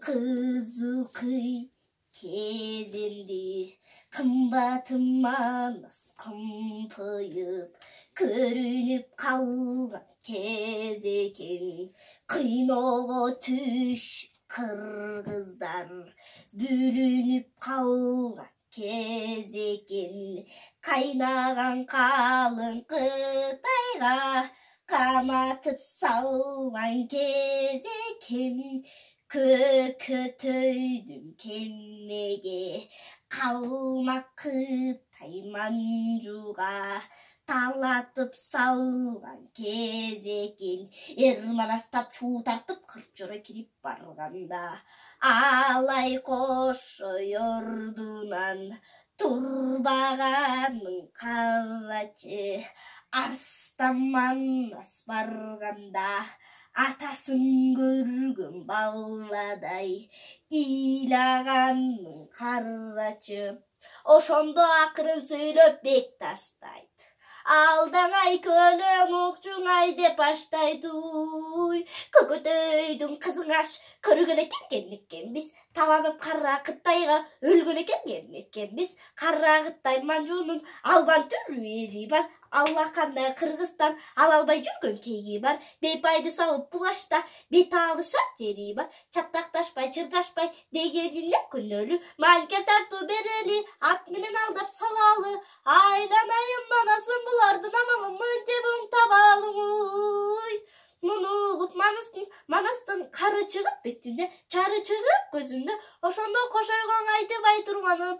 кызыл кый кезенди кымбатым манас кымпыйып көрүнүп калган кез экен кыйноого түш кыргыздар бүлүнүп калган кез экен кайнаган калың Кытайга каматып салган кез экен көкөтөйдүн кемеге калмак Кытай манжуга талатып салган кез экен Манастап чуу тартып кырчора кирип барганда алай кошо ордунан турбаганын карачы арстан манас барганда атасын көргөн баладай ыйлаганын карачы ошондо акырын сүйлөп бек таштайт алдаңай көлөң укчуңай деп баштайт уй көкөтөйдүн кызың аш көргөн экенбиз табанып кара Кытайга өлгөн экенбиз кара Кытай манжунун албан түрү эли бар алла кандай Кыргызстан ала албай жүргөн кеги бар бейпайды салып булашта бет алышар жери бар чатакташпай чырдашпай дегенине күнөөлүү манке тартуу берели ат менен алдап салалы айланайын манасым булардын амалын мынтип табалың уй муну угуп манастын кары чыгып бетинде чары чыгып көзүндө ошондо кошойгоң айтыбай турганы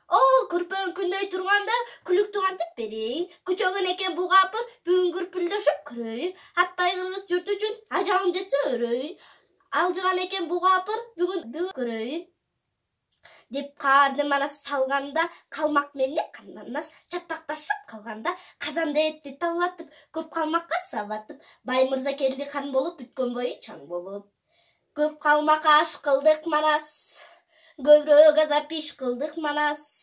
О, күрпөн күндөй турганда күлүктү кантип берейин күчөгөн экен бугапыр бүгүн күрпүлдөшүп көрөйүн атпай кыргыз журт үчүн ажалым жетсе өрөйүн алжыган экен бугапыр бүгүн көрөйүн деп карды манас салганда калмак менен канманас чатакташып калганда казанда этти талатып көп калмакка сабатып бай мырза келди кан болуп бүткөн бою чаң болуп көп калмакка аш кылдык манас көбүрөөк азап иш кылдык манас